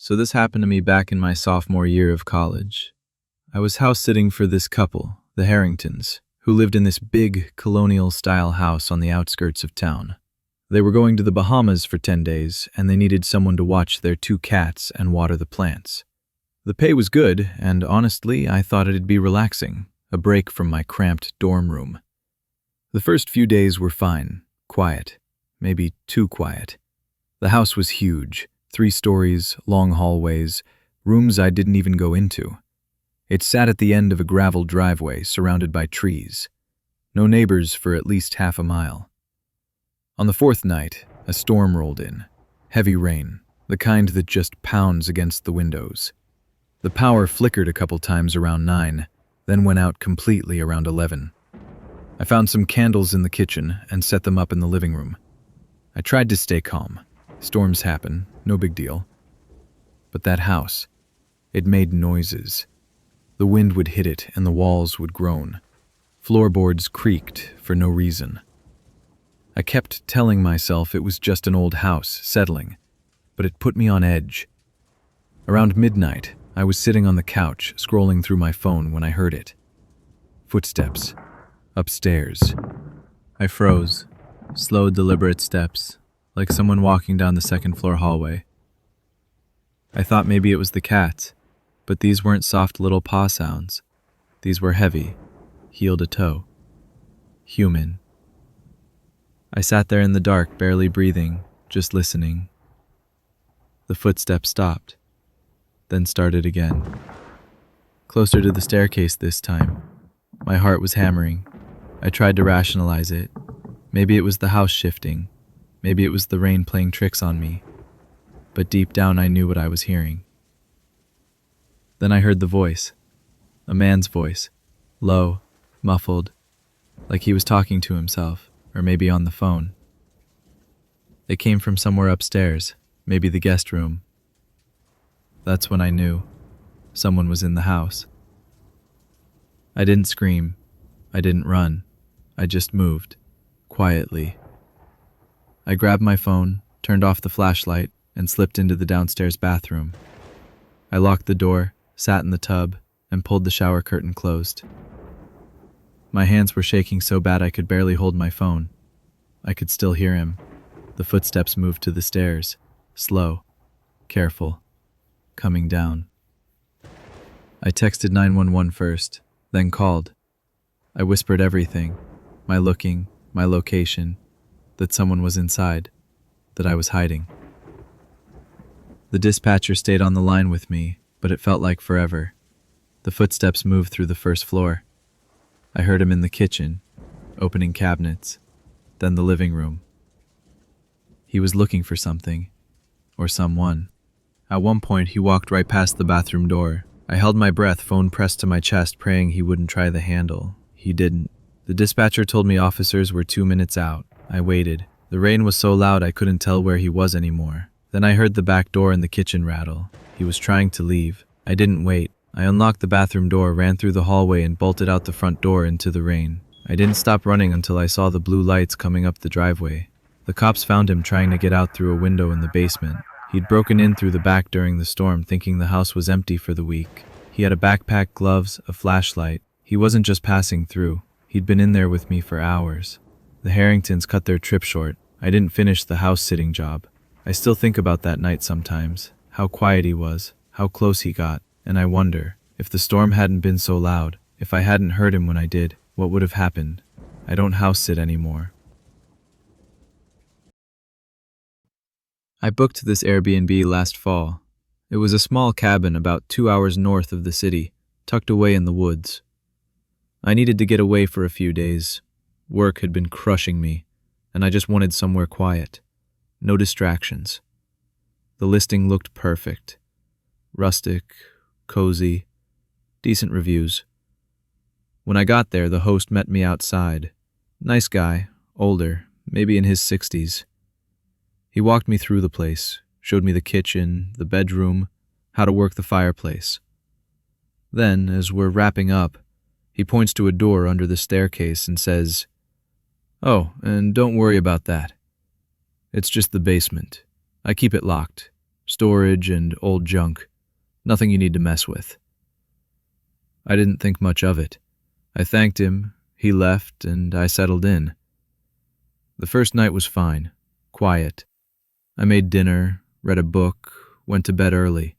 So this happened to me back in my sophomore year of college. I was house sitting for this couple, the Harringtons, who lived in this big colonial-style house on the outskirts of town. They were going to the Bahamas for 10 days, and they needed someone to watch their 2 cats and water the plants. The pay was good, and honestly, I thought it'd be relaxing, a break from my cramped dorm room. The first few days were fine, quiet, maybe too quiet. The house was huge, 3 stories, long hallways, rooms I didn't even go into. It sat at the end of a gravel driveway surrounded by trees. No neighbors for at least half a mile. On the 4th night, a storm rolled in. Heavy rain, the kind that just pounds against the windows. The power flickered a couple times around 9, then went out completely around 11. I found some candles in the kitchen and set them up in the living room. I tried to stay calm. Storms happen, no big deal. But that house, it made noises. The wind would hit it and the walls would groan. Floorboards creaked for no reason. I kept telling myself it was just an old house settling, but it put me on edge. Around midnight, I was sitting on the couch scrolling through my phone when I heard it. Footsteps. Upstairs. I froze. Slow, deliberate steps, like someone walking down the 2nd floor hallway. I thought maybe it was the cats, but these weren't soft little paw sounds. These were heavy, heel to toe. Human. I sat there in the dark, barely breathing, just listening. The footsteps stopped, then started again. Closer to the staircase this time. My heart was hammering. I tried to rationalize it. Maybe it was the house shifting. Maybe it was the rain playing tricks on me. But deep down I knew what I was hearing. Then I heard the voice. A man's voice. Low, muffled, like he was talking to himself, or maybe on the phone. It came from somewhere upstairs, maybe the guest room. That's when I knew someone was in the house. I didn't scream. I didn't run. I just moved, quietly. I grabbed my phone, turned off the flashlight, and slipped into the downstairs bathroom. I locked the door, sat in the tub, and pulled the shower curtain closed. My hands were shaking so bad I could barely hold my phone. I could still hear him. The footsteps moved to the stairs, slow, careful, coming down. I texted 911 first, then called. I whispered everything, my looking, my location, that someone was inside, that I was hiding. The dispatcher stayed on the line with me, but it felt like forever. The footsteps moved through the 1st floor. I heard him in the kitchen, opening cabinets, then the living room. He was looking for something, or someone. At one point, he walked right past the bathroom door. I held my breath, phone pressed to my chest, praying he wouldn't try the handle. He didn't. The dispatcher told me officers were 2 minutes out. I waited. The rain was so loud I couldn't tell where he was anymore. Then I heard the back door in the kitchen rattle. He was trying to leave. I didn't wait. I unlocked the bathroom door, ran through the hallway, and bolted out the front door into the rain. I didn't stop running until I saw the blue lights coming up the driveway. The cops found him trying to get out through a window in the basement. He'd broken in through the back during the storm, thinking the house was empty for the week. He had a backpack, gloves, a flashlight. He wasn't just passing through. He'd been in there with me for hours. The Harringtons cut their trip short. I didn't finish the house-sitting job. I still think about that night sometimes, how quiet he was, how close he got, and I wonder, if the storm hadn't been so loud, if I hadn't heard him when I did, what would have happened? I don't house-sit anymore. I booked this Airbnb last fall. It was a small cabin about 2 hours north of the city, tucked away in the woods. I needed to get away for a few days. Work had been crushing me, and I just wanted somewhere quiet. No distractions. The listing looked perfect. Rustic, cozy, decent reviews. When I got there, the host met me outside. Nice guy, older, maybe in his 60s. He walked me through the place, showed me the kitchen, the bedroom, how to work the fireplace. Then, as we're wrapping up, he points to a door under the staircase and says, "Oh, and don't worry about that. It's just the basement. I keep it locked, storage and old junk. Nothing you need to mess with. I didn't think much of it. I thanked him, he left, and I settled in. The first night was fine, quiet. I made dinner, read a book, went to bed early.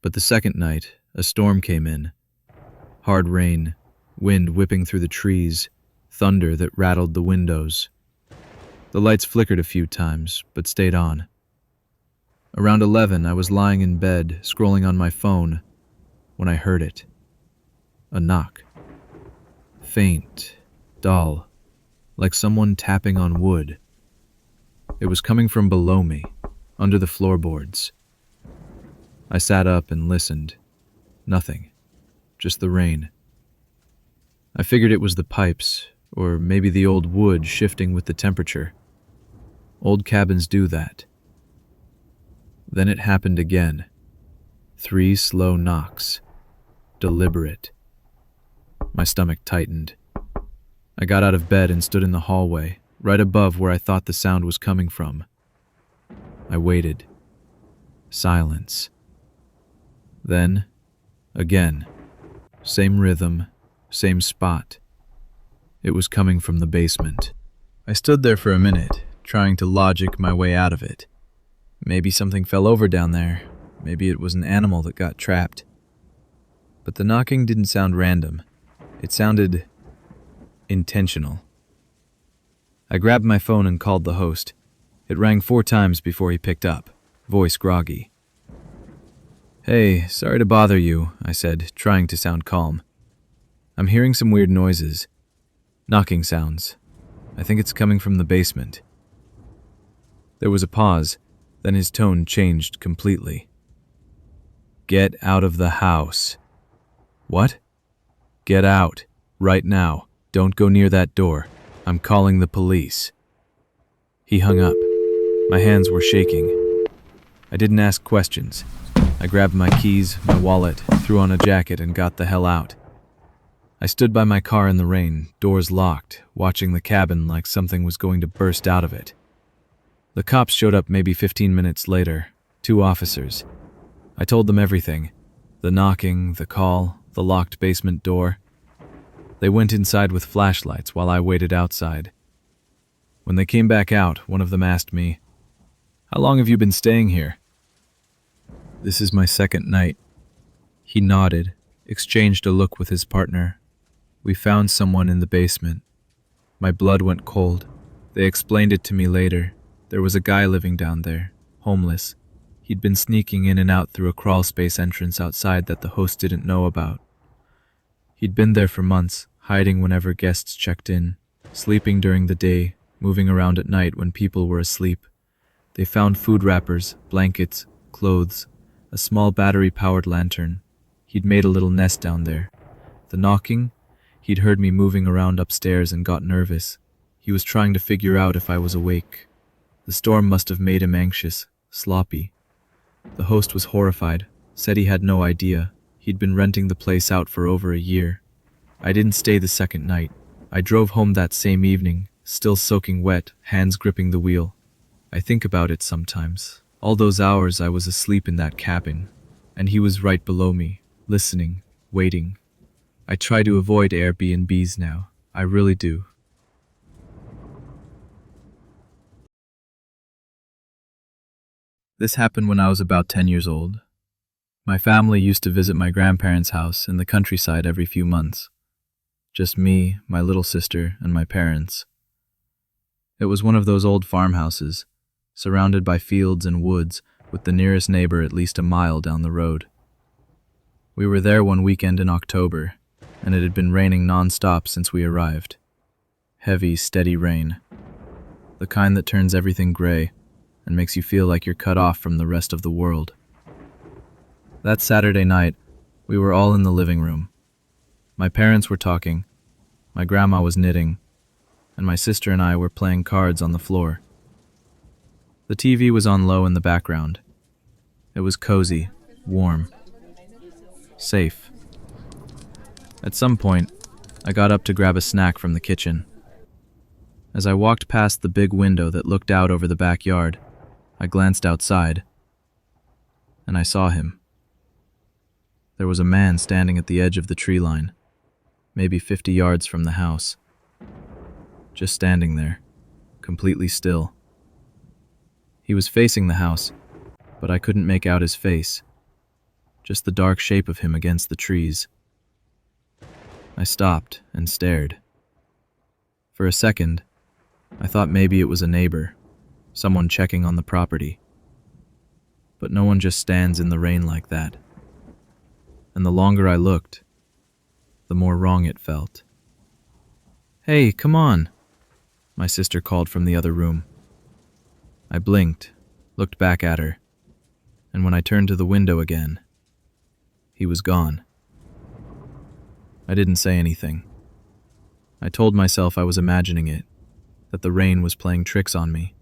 But the second night, a storm came in. Hard rain, wind whipping through the trees, thunder that rattled the windows. The lights flickered a few times, but stayed on. Around 11, I was lying in bed, scrolling on my phone, when I heard it. A knock. Faint, dull, like someone tapping on wood. It was coming from below me, under the floorboards. I sat up and listened. Nothing. Just the rain. I figured it was the pipes, or maybe the old wood shifting with the temperature. Old cabins do that. Then it happened again. 3 slow knocks. Deliberate. My stomach tightened. I got out of bed and stood in the hallway, right above where I thought the sound was coming from. I waited. Silence. Then, again. Same rhythm, same spot. It was coming from the basement. I stood there for a minute, trying to logic my way out of it. Maybe something fell over down there. Maybe it was an animal that got trapped. But the knocking didn't sound random. It sounded intentional. I grabbed my phone and called the host. It rang 4 times before he picked up, voice groggy. "Hey, sorry to bother you," I said, trying to sound calm. "I'm hearing some weird noises. Knocking sounds. I think it's coming from the basement." There was a pause, then his tone changed completely. "Get out of the house." "What?" "Get out. Right now. Don't go near that door. I'm calling the police." He hung up. My hands were shaking. I didn't ask questions. I grabbed my keys, my wallet, threw on a jacket, and got the hell out. I stood by my car in the rain, doors locked, watching the cabin like something was going to burst out of it. The cops showed up maybe 15 minutes later, 2 officers. I told them everything. The knocking, the call, the locked basement door. They went inside with flashlights while I waited outside. When they came back out, one of them asked me, "How long have you been staying here?" "This is my second night." He nodded, exchanged a look with his partner. "We found someone in the basement." My blood went cold. They explained it to me later. There was a guy living down there, homeless. He'd been sneaking in and out through a crawlspace entrance outside that the host didn't know about. He'd been there for months, hiding whenever guests checked in, sleeping during the day, moving around at night when people were asleep. They found food wrappers, blankets, clothes, a small battery-powered lantern. He'd made a little nest down there. The knocking? He'd heard me moving around upstairs and got nervous. He was trying to figure out if I was awake. The storm must have made him anxious, sloppy. The host was horrified, said he had no idea. He'd been renting the place out for over a year. I didn't stay the second night. I drove home that same evening, still soaking wet, hands gripping the wheel. I think about it sometimes. All those hours I was asleep in that cabin, and he was right below me, listening, waiting. I try to avoid Airbnbs now. I really do. This happened when I was about 10 years old. My family used to visit my grandparents' house in the countryside every few months. Just me, my little sister, and my parents. It was one of those old farmhouses, surrounded by fields and woods, with the nearest neighbor at least a mile down the road. We were there one weekend in October, and it had been raining non-stop since we arrived. Heavy, steady rain. The kind that turns everything gray and makes you feel like you're cut off from the rest of the world. That Saturday night, we were all in the living room. My parents were talking, my grandma was knitting, and my sister and I were playing cards on the floor. The TV was on low in the background. It was cozy, warm, safe. At some point, I got up to grab a snack from the kitchen. As I walked past the big window that looked out over the backyard, I glanced outside. and I saw him. There was a man standing at the edge of the tree line, maybe 50 yards from the house. Just standing there, completely still. He was facing the house, but I couldn't make out his face, just the dark shape of him against the trees. I stopped and stared. For a second, I thought maybe it was a neighbor, someone checking on the property. But no one just stands in the rain like that. And the longer I looked, the more wrong it felt. "Hey, come on," my sister called from the other room. I blinked, looked back at her, and when I turned to the window again, he was gone. I didn't say anything. I told myself I was imagining it, that the rain was playing tricks on me.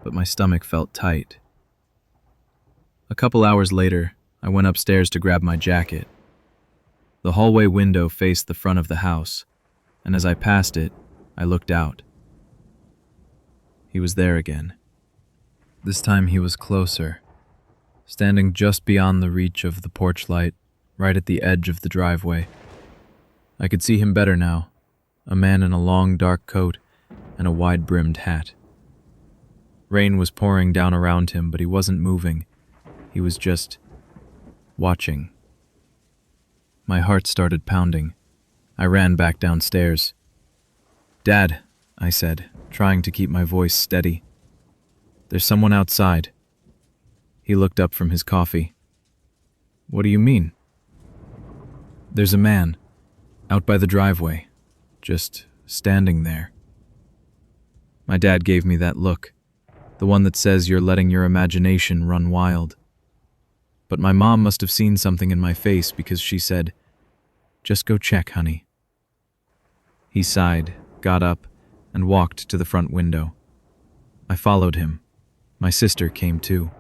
But my stomach felt tight. A couple hours later, I went upstairs to grab my jacket. The hallway window faced the front of the house, and as I passed it, I looked out. He was there again. This time he was closer, standing just beyond the reach of the porch light, right at the edge of the driveway. I could see him better now, a man in a long dark coat and a wide-brimmed hat. Rain was pouring down around him, but he wasn't moving. He was just watching. My heart started pounding. I ran back downstairs. "Dad," I said, trying to keep my voice steady. "There's someone outside." He looked up from his coffee. "What do you mean?" "There's a man, out by the driveway, just standing there." My dad gave me that look, the one that says you're letting your imagination run wild. But my mom must have seen something in my face because she said, "Just go check, honey." He sighed, got up, and walked to the front window. I followed him. My sister came too.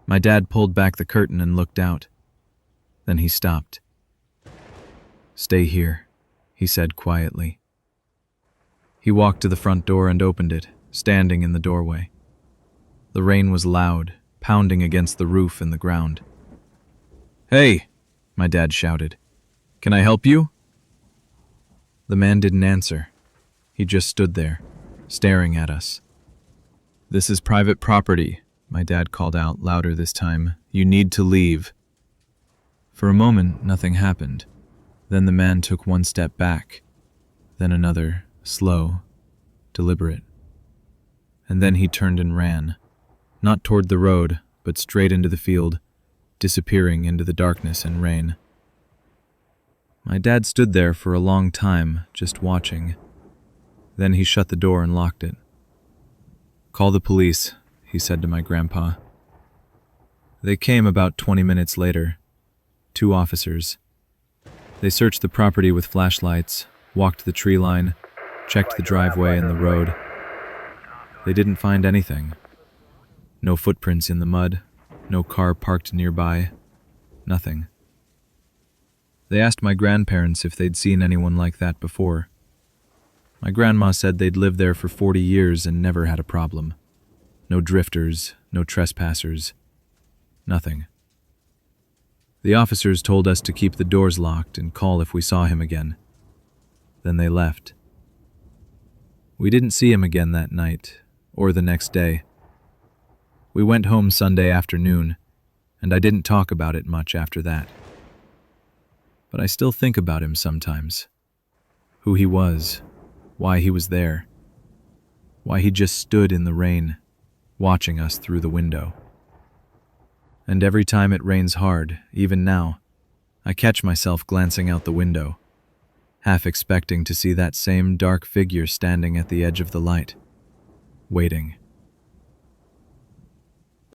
My dad pulled back the curtain and looked out. Then he stopped. "Stay here," he said quietly. He walked to the front door and opened it, standing in the doorway. The rain was loud, pounding against the roof and the ground. "Hey," my dad shouted. "Can I help you?" The man didn't answer. He just stood there, staring at us. "This is private property," my dad called out, louder this time. "You need to leave." For a moment, nothing happened. Then the man took one step back, then another, slow, deliberate. And then he turned and ran, not toward the road, but straight into the field, disappearing into the darkness and rain. My dad stood there for a long time, just watching. Then he shut the door and locked it. "Call the police," he said to my grandpa. They came about 20 minutes later. 2 officers. They searched the property with flashlights, walked the tree line, checked the driveway and the road. They didn't find anything. No footprints in the mud, no car parked nearby, nothing. They asked my grandparents if they'd seen anyone like that before. My grandma said they'd lived there for 40 years and never had a problem. No drifters, no trespassers, nothing. The officers told us to keep the doors locked and call if we saw him again. Then they left. We didn't see him again that night, or the next day. We went home Sunday afternoon, and I didn't talk about it much after that. But I still think about him sometimes. Who he was, why he was there, why he just stood in the rain, watching us through the window. And every time it rains hard, even now, I catch myself glancing out the window, half expecting to see that same dark figure standing at the edge of the light, waiting.